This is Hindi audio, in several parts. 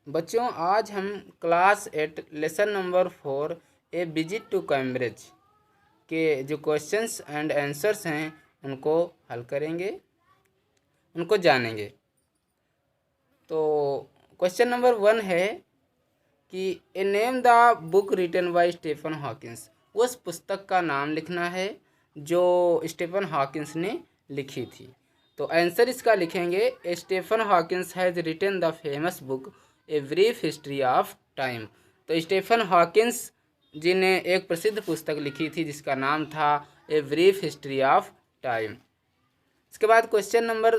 बच्चों आज हम class 8 lesson number 4 a visit to Cambridge के जो क्वेश्चंस एंड आंसर्स हैं उनको हल करेंगे, उनको जानेंगे। तो क्वेश्चन नंबर 1 है कि a name the book written by Stephen Hawkins. उस पुस्तक का नाम लिखना है जो स्टीफन हॉकिंस ने लिखी थी। तो आंसर इसका लिखेंगे, Stephen Hawkins has written the famous book a brief history of time. तो स्टीफन हॉकिंस जी ने एक प्रसिद्ध पुस्तक लिखी थी जिसका नाम था a brief history of time. इसके बाद क्वेश्चन नंबर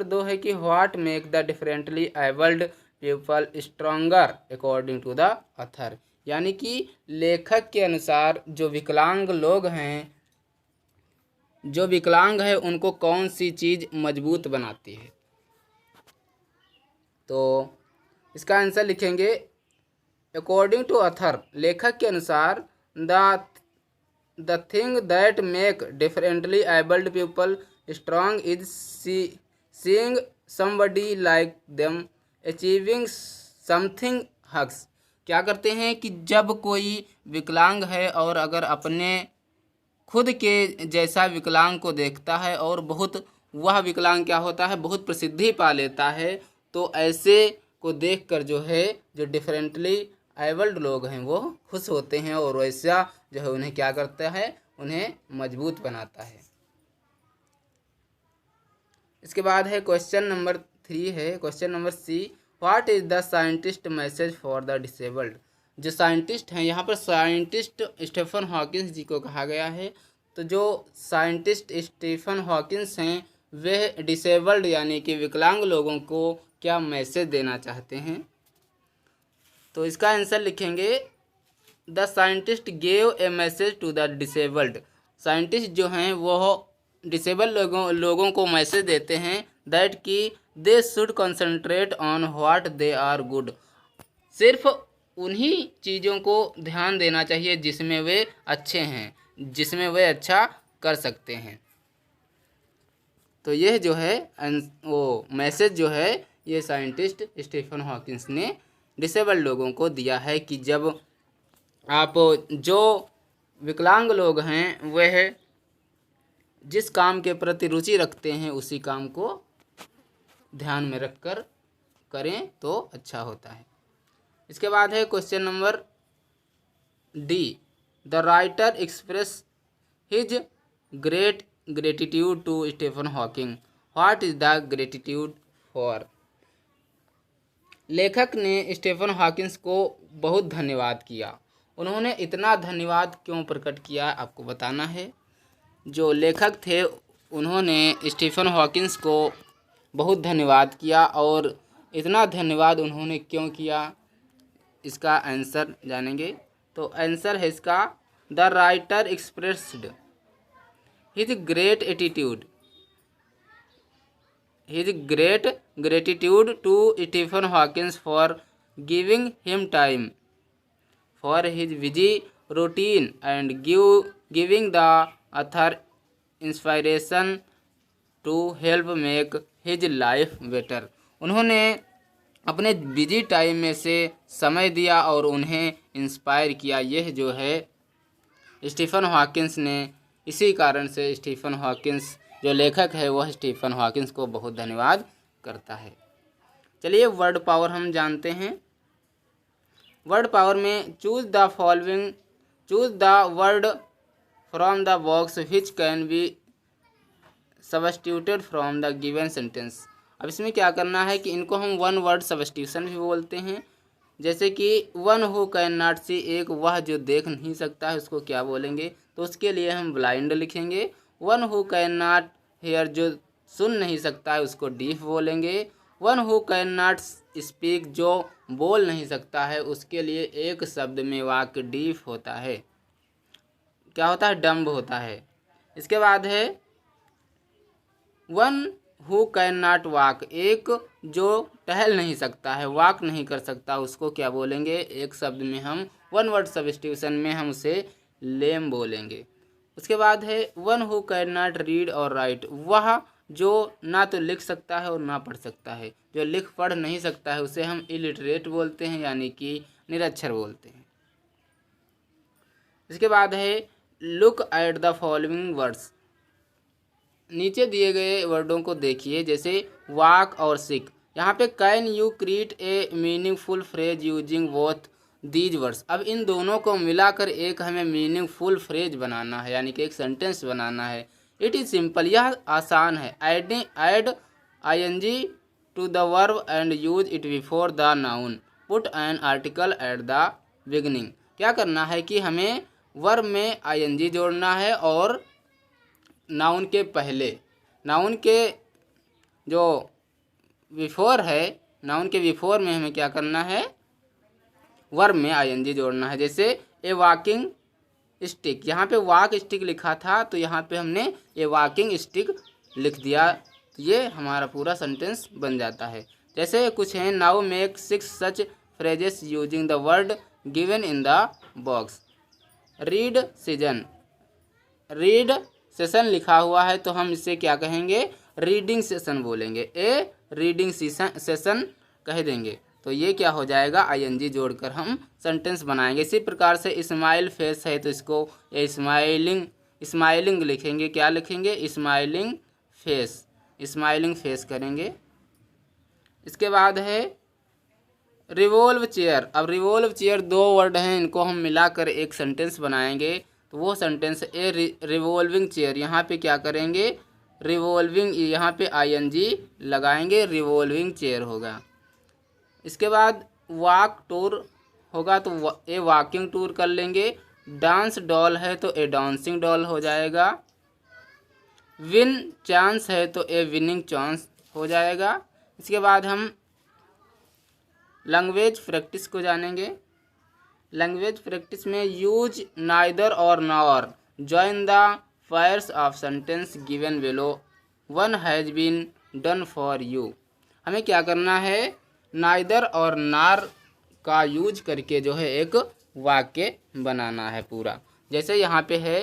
दो है कि what make the differently abled people stronger according to the author. यानी कि लेखक के अनुसार जो विकलांग लोग हैं, जो विकलांग है उनको कौन सी चीज़ मजबूत बनाती है। तो इसका आंसर लिखेंगे, अकॉर्डिंग टू ऑथर, लेखक के अनुसार the thing that make differently abled people strong is seeing somebody like them achieving something हक्स। क्या करते हैं कि जब कोई विकलांग है और अगर अपने खुद के जैसा विकलांग को देखता है और वह विकलांग क्या होता है, बहुत प्रसिद्धि पा लेता है, तो ऐसे को देखकर जो है जो डिफरेंटली एबल्ड लोग हैं वो खुश होते हैं और वैसा जो है उन्हें क्या करता है, उन्हें मजबूत बनाता है। इसके बाद है क्वेश्चन नंबर 3 है, question number C, what is the scientist message for the disabled. जो साइंटिस्ट हैं, यहाँ पर साइंटिस्ट स्टीफन हॉकिंस जी को कहा गया है। तो जो साइंटिस्ट स्टीफन हॉकिंस हैं वे डिसेबल्ड यानी कि विकलांग लोगों को क्या मैसेज देना चाहते हैं। तो इसका आंसर लिखेंगे, the scientist gave a message to the disabled. Scientist जो हैं वो डिसेबल लोगों को मैसेज देते हैं दैट कि they should concentrate on what they are good. सिर्फ उन्हीं चीज़ों को ध्यान देना चाहिए जिसमें वे अच्छे हैं, जिसमें वे अच्छा कर सकते हैं। तो यह जो है वो मैसेज जो है ये साइंटिस्ट स्टीफन हॉकिंस ने डिसेबल्ड लोगों को दिया है कि जब आप जो विकलांग लोग हैं वह जिस काम के प्रति रुचि रखते हैं उसी काम को ध्यान में रखकर करें तो अच्छा होता है। इसके बाद है question number D, the writer express his gratitude to Stephen Hawking, what is the gratitude for. लेखक ने स्टीफन हॉकिंस को बहुत धन्यवाद किया। उन्होंने इतना धन्यवाद क्यों प्रकट किया आपको बताना है। जो लेखक थे उन्होंने स्टीफन हॉकिंस को बहुत धन्यवाद किया और इतना धन्यवाद उन्होंने क्यों किया, इसका आंसर जानेंगे। तो आंसर है इसका, the writer expressed his gratitude to Stephen Hawkins for giving him time for his busy routine and giving the author inspiration to help make his life better. उन्होंने अपने बिजी टाइम में से समय दिया और उन्हें इंस्पायर किया। यह जो है स्टीफन हॉकिंस ने, इसी कारण से स्टीफन हॉकिंस जो लेखक है वह स्टीफन हॉकिंस को बहुत धन्यवाद करता है। चलिए वर्ड पावर हम जानते हैं। वर्ड पावर में choose the word from the box which can be substituted from the given sentence. अब इसमें क्या करना है कि इनको हम वन वर्ड सब्स्टिट्यूशन भी बोलते हैं। जैसे कि वन हु कैन नॉट सी, एक वह जो देख नहीं सकता है उसको क्या बोलेंगे, तो उसके लिए हम ब्लाइंड लिखेंगे। One who can not here, जो सुन नहीं सकता है उसको डीफ बोलेंगे। One who can not speak, जो बोल नहीं सकता है उसके लिए एक शब्द में वाक्य डीफ होता है, क्या होता है, डम्ब होता है। इसके बाद है one who can not walk, एक जो टहल नहीं सकता है, वॉक नहीं कर सकता, उसको क्या बोलेंगे, एक शब्द में हम वन वर्ड सब्स्टिट्यूशन में हम उसे लेम बोलेंगे। उसके बाद है one who can not read और राइट, वह जो ना तो लिख सकता है और ना पढ़ सकता है। जो लिख पढ़ नहीं सकता है उसे हम इलिटरेट बोलते हैं, यानी कि निरक्षर बोलते हैं। इसके बाद है look at the following words. नीचे दिए गए वर्डों को देखिए, जैसे वॉक और सिक। यहाँ पे can you create a meaningful phrase using both these words. अब इन दोनों को मिलाकर एक हमें मीनिंगफुल फ्रेज बनाना है, यानी कि एक सेंटेंस बनाना है। इट इज़ सिंपल, यह आसान है। Add ING to the verb and use it before the noun. Put an article at the beginning. क्या करना है कि हमें वर्ब में ING जोड़ना है और नाउन के पहले, नाउन के जो बिफोर है, नाउन के बिफोर में हमें क्या करना है, वर्ब में ING जोड़ना है। जैसे ए वॉकिंग स्टिक, यहाँ पे वॉक स्टिक लिखा था तो यहाँ पे हमने ए वॉकिंग स्टिक लिख दिया, तो ये हमारा पूरा सेंटेंस बन जाता है। जैसे कुछ हैं, now make 6 such phrases using the word given in the box. Read season, read session लिखा हुआ है तो हम इसे क्या कहेंगे, रीडिंग सेशन बोलेंगे। ए रीडिंग सेशन कह देंगे, तो ये क्या हो जाएगा, ING जोड़कर हम सेंटेंस बनाएंगे। इसी प्रकार से स्माइल फेस है तो इसको ए स्माइलिंग लिखेंगे। क्या लिखेंगे, स्माइलिंग फेस, स्माइलिंग फेस करेंगे। इसके बाद है रिवॉल्व चेयर। अब रिवॉल्व चेयर 2 वर्ड हैं, इनको हम मिलाकर एक सेंटेंस बनाएंगे, तो वो सेंटेंस ए रिवॉल्विंग चेयर। यहाँ पे क्या करेंगे, रिवॉल्विंग, यहाँ पे ING लगाएंगे, रिवॉल्विंग चेयर होगा। इसके बाद वॉक टूर होगा तो ए वॉकिंग टूर कर लेंगे। डांस डॉल है तो ए डांसिंग डॉल हो जाएगा। विन चांस है तो ए विनिंग चांस हो जाएगा। इसके बाद हम लैंग्वेज प्रैक्टिस को जानेंगे। लैंग्वेज प्रैक्टिस में यूज नाइदर और nor, join the pairs of sentence given below, one has been done for you. हमें क्या करना है, नाइदर और नार का यूज करके जो है एक वाक्य बनाना है पूरा। जैसे यहाँ पे है,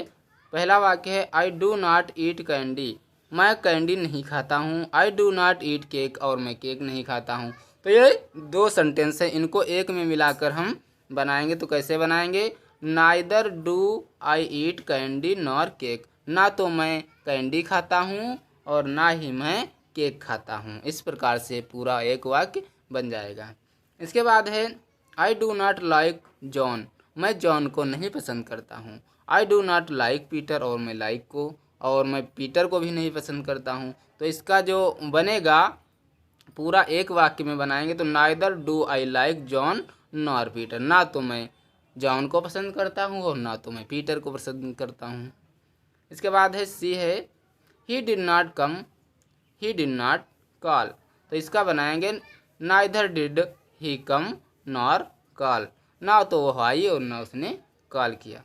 पहला वाक्य है I do not eat candy, मैं कैंडी नहीं खाता हूँ। I do not eat cake, और मैं केक नहीं खाता हूँ। तो ये 2 सेंटेंस है, इनको एक में मिलाकर हम बनाएंगे। तो कैसे बनाएंगे, neither do I eat candy nor cake, ना तो मैं कैंडी खाता हूँ और ना ही मैं केक खाता हूँ। इस प्रकार से पूरा एक वाक्य बन जाएगा। इसके बाद है I do not like John, मैं जॉन को नहीं पसंद करता हूँ। I do not like Peter, और मैं लाइक को और मैं पीटर को भी नहीं पसंद करता हूँ। तो इसका जो बनेगा पूरा एक वाक्य में बनाएंगे, तो neither do I like John nor Peter, ना तो मैं जॉन को पसंद करता हूँ और ना तो मैं पीटर को पसंद करता हूँ। इसके बाद है सी है, he did not come, he did not call. तो इसका बनाएंगे neither did he come nor call, ना तो वह आई और ना उसने कॉल किया,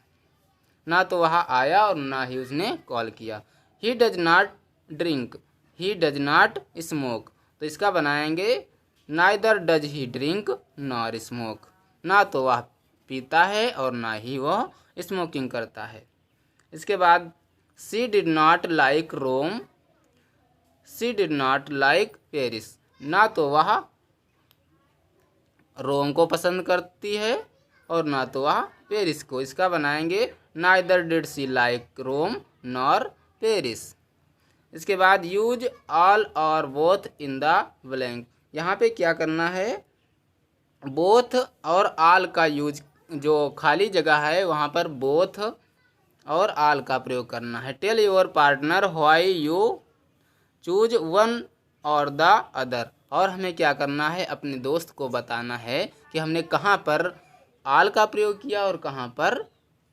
ना तो वह आया और ना ही उसने कॉल किया। He does not drink, he does not smoke. तो इसका बनाएंगे neither does he drink nor smoke, ना तो वह पीता है और ना ही वह स्मोकिंग करता है। इसके बाद she did not like Rome, she did not like Paris, ना तो वह रोम को पसंद करती है और ना तो वह पेरिस को। इसका बनाएंगे neither did she like Rome nor Paris. इसके बाद यूज ऑल और बोथ इन द ब्लैंक। यहाँ पे क्या करना है, बोथ और ऑल का यूज, जो खाली जगह है वहाँ पर बोथ और ऑल का प्रयोग करना है। Tell your partner why you choose one और द अदर। और हमें क्या करना है, अपने दोस्त को बताना है कि हमने कहाँ पर ऑल का प्रयोग किया और कहाँ पर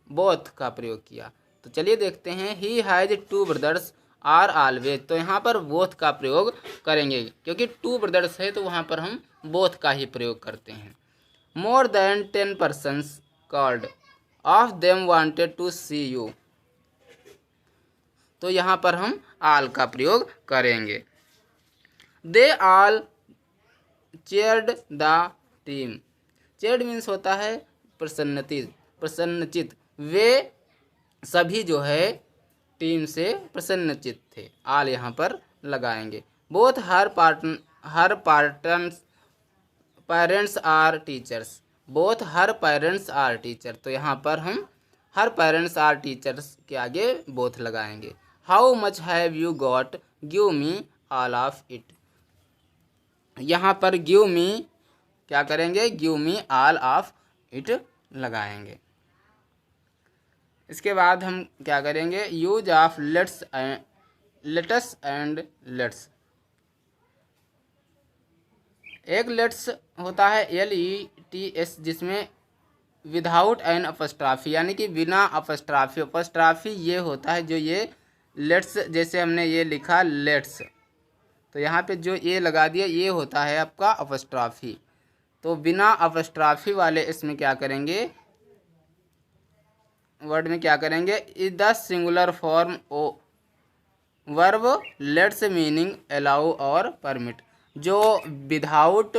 बोथ का प्रयोग किया। तो चलिए देखते हैं। He has 2 brothers are always, तो यहाँ पर बोथ का प्रयोग करेंगे क्योंकि 2 ब्रदर्स है तो वहाँ पर हम बोथ का ही प्रयोग करते हैं। More than 10 persons called, of them wanted to see you, तो यहाँ पर हम ऑल का प्रयोग करेंगे। They all cheered the team, cheered means होता है प्रसन्नचित, वे सभी जो है टीम से प्रसन्नचित थे। ऑल यहाँ पर लगाएंगे। Both her parents are teachers, both her parents are teacher, तो यहाँ पर हम हर पेरेंट्स आर टीचर्स के आगे बोथ लगाएंगे। How much have you got, give me all of it, यहाँ पर गिव मी क्या करेंगे, give me all of it लगाएंगे। इसके बाद हम क्या करेंगे, use of let's end let's. एक लेट्स होता है LETS, जिसमें विदाउट एन अपस्ट्राफी, यानी कि बिना अपस्ट्राफी। अपस्ट्राफी ये होता है जो ये लेट्स, जैसे हमने ये लिखा लेट्स, तो यहाँ पे जो ये लगा दिया ये होता है आपका अपस्ट्राफी। तो बिना अपस्ट्राफी वाले इसमें क्या करेंगे, वर्ड में क्या करेंगे, is the singular form of verb lets meaning allow और परमिट। जो विदाउट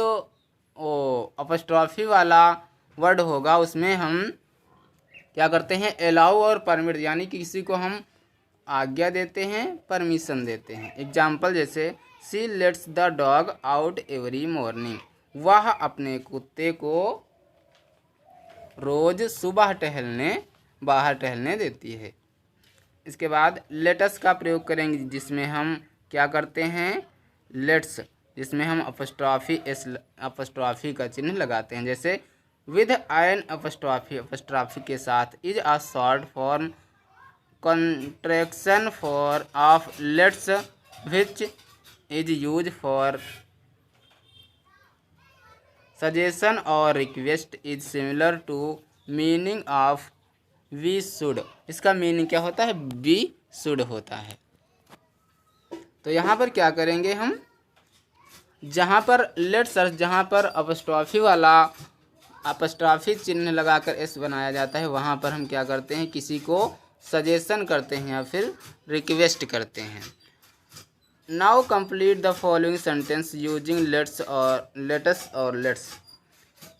अपस्ट्रॉफी वाला वर्ड होगा उसमें हम क्या करते हैं, अलाउ और परमिट, यानी कि किसी को हम आज्ञा देते हैं, परमिशन देते हैं। एग्जाम्पल जैसे see let's the dog out every morning, वह अपने कुत्ते को रोज सुबह बाहर टहलने देती है। इसके बाद लेटस का प्रयोग करेंगे, जिसमें हम क्या करते हैं, लेट्स, जिसमें हम अपस्ट्रॉफी का चिन्ह लगाते हैं। जैसे विद एन अपस्ट्रॉफी के साथ, is a short form contraction for of let's which is use for suggestion और request, is similar to meaning of we should. इसका मीनिंग क्या होता है, वी शुड होता है। तो यहाँ पर क्या करेंगे हम, जहाँ पर लेट्स, जहाँ पर अपस्ट्रॉफी चिन्ह लगाकर एस बनाया जाता है, वहाँ पर हम क्या करते हैं, किसी को सजेशन करते हैं या फिर रिक्वेस्ट करते हैं। Now complete the following sentence using let's और लेट्स।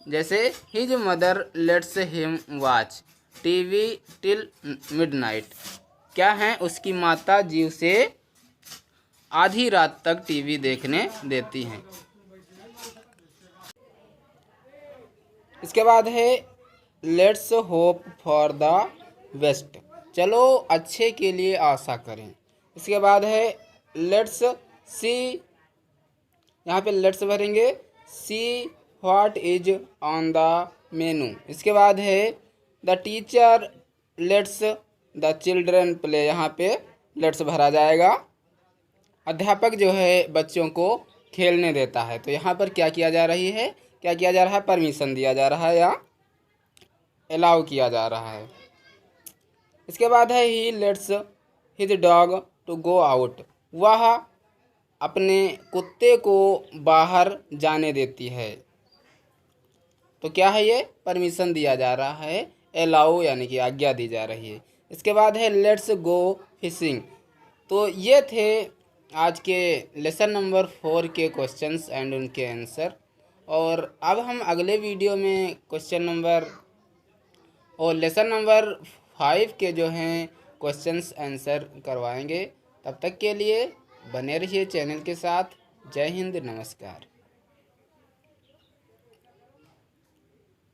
जैसे his mother let's him watch TV till midnight, क्या है, उसकी माता जी उसे आधी रात तक टीवी देखने देती हैं। इसके बाद है let's hope for the best, चलो अच्छे के लिए आशा करें। इसके बाद है लेट्स सी, यहाँ पे लेट्स भरेंगे, सी व्हाट इज ऑन द मेनू। इसके बाद है the teacher let's the children play, यहाँ पे लेट्स भरा जाएगा। अध्यापक जो है बच्चों को खेलने देता है, तो यहाँ पर क्या किया जा रहा है, परमिशन दिया जा रहा है या अलाउ किया जा रहा है। इसके बाद है he lets his dog to go out, वह अपने कुत्ते को बाहर जाने देती है। तो क्या है, ये परमिशन दिया जा रहा है, अलाउ यानी कि आज्ञा दी जा रही है। इसके बाद है लेट्स गो फिशिंग। तो ये थे आज के लेसन नंबर 4 के क्वेश्चंस एंड उनके आंसर। और अब हम अगले वीडियो में क्वेश्चन नंबर और लेसन नंबर 5 के जो हैं क्वेश्चंस आंसर करवाएंगे। तब तक के लिए बने रहिए चैनल के साथ। जय हिंद, नमस्कार।